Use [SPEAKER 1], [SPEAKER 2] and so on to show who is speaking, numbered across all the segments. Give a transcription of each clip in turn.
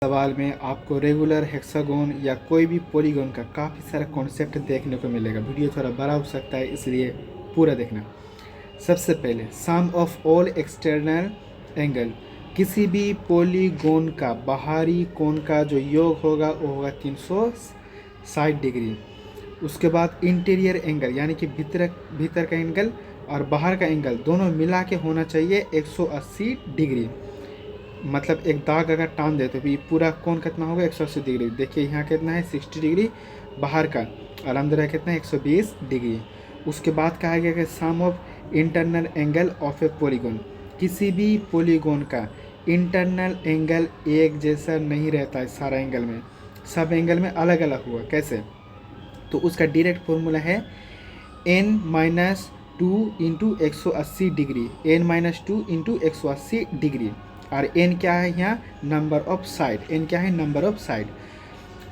[SPEAKER 1] सवाल में आपको रेगुलर, हेक्सागोन या कोई भी पॉलीगॉन का काफ़ी सारा कॉन्सेप्ट देखने को मिलेगा। वीडियो थोड़ा बड़ा हो सकता है, इसलिए पूरा देखना। सबसे पहले सम ऑफ ऑल एक्सटर्नल एंगल, किसी भी पॉलीगॉन का बाहरी कोण का जो योग होगा वो होगा 360 डिग्री। उसके बाद इंटीरियर एंगल यानी कि भीतर का एंगल और बाहर का एंगल दोनों मिला के होना चाहिए 180 डिग्री। मतलब एक दाग अगर टान दे तो भी पूरा कोण कितना होगा 180 डिग्री। देखिए यहाँ कितना है 60 डिग्री बाहर का, और अंदर है कितना 120 डिग्री। उसके बाद कहा गया कि sum of internal angle of a polygon, किसी भी पॉलीगॉन का इंटरनल एंगल एक जैसा नहीं रहता है सारा एंगल में, सब एंगल में अलग अलग हुआ। कैसे? तो उसका डायरेक्ट फॉर्मूला है n-2 into 180 degree, n-2 into 180 degree. और n क्या है यहाँ? Number of side. n क्या है? Number of side.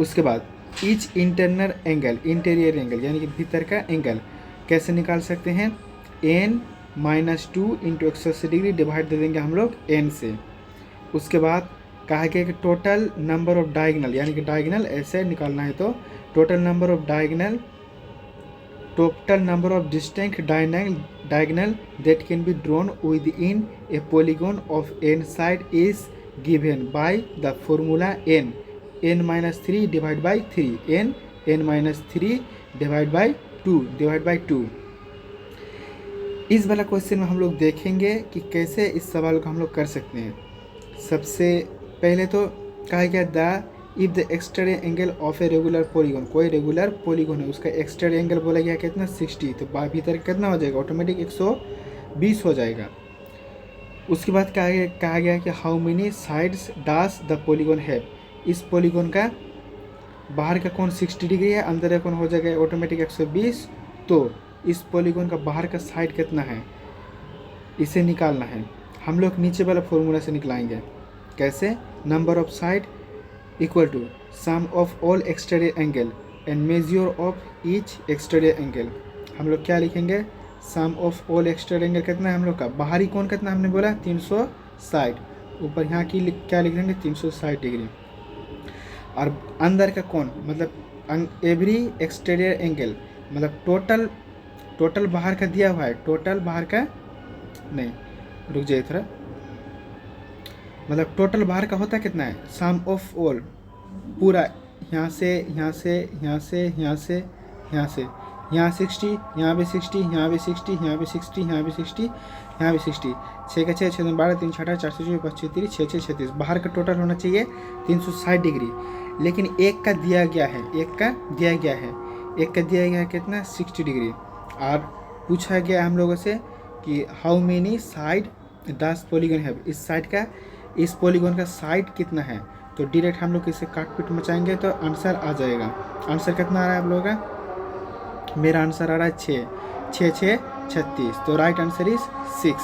[SPEAKER 1] उसके बाद each internal angle, interior angle यानी कि भीतर का एंगल कैसे निकाल सकते हैं? n-2 इंटू 180 डिग्री डिवाइड दे देंगे हम लोग n से। उसके बाद कहा गया कि टोटल नंबर ऑफ डायगोनल, यानी कि डायगोनल ऐसे निकालना है तो total number of diagonal, total number of distinct diagonal that can be drawn within a polygon of n side is given by the formula n-3 divided by 3, n-3 divided by 2। इस वाला question में हम लोग देखेंगे कि कैसे इस सवाल को हम लोग कर सकते हैं। सबसे पहले तो कहा गया the if the exterior angle of a regular polygon, कोई रेगुलर पॉलीगॉन है उसका एक्सटीरियर एंगल बोला गया कितना 60, तो भीतर कितना हो जाएगा? ऑटोमेटिक 120 हो जाएगा। उसके बाद कहा गया कि how many sides does the polygon have, इस पॉलीगॉन का बाहर का कोण 60 डिग्री है, अंदर का कोण हो जाएगा ऑटोमेटिक 120। तो इस पॉलीगॉन का बाहर का साइड कितना है इसे निकालना है। हम लोग नीचे वाला फॉर्मूला से निकलाएंगे। कैसे? Number of side equal to sum of all exterior angle and measure of each exterior angle. हम लोग क्या लिखेंगे? Sum of all exterior angle कितना है हम लोग का? बाहरी कोण कितना हमने बोला? 360। ऊपर यहाँ की क्या लिख देंगे? 360 डिग्री। और अंदर का कोण मतलब एवरी एक्सटीरियर एंगल, मतलब टोटल बाहर का दिया हुआ है, टोटल बाहर का नहीं, रुक जाइए थोड़ा, मतलब टोटल बाहर का होता कितना है? सम ऑफ ऑल, पूरा यहाँ से यहाँ से यहाँ से यहाँ से यहाँ से यहाँ 60, यहाँ भी 60, यहाँ भी 60, यहाँ भी 60, यहाँ भी 60, यहाँ भी 60, 6 का 6, 6 12, 3 6 4 5 36, 6 6 36। बाहर का टोटल होना चाहिए 360 डिग्री। लेकिन एक का दिया गया है, एक का दिया गया है कितना? 60 डिग्री। और पूछा गया हम लोगों से कि how many side does polygon have, इस साइड का, इस पॉलीगॉन का साइड कितना है। तो डायरेक्ट हम लोग इसे काटपीट मचाएंगे तो आंसर आ जाएगा। आंसर कितना आ रहा है आप लोगों का? मेरा आंसर आ रहा है 6 6 6 36। तो राइट आंसर इज 6।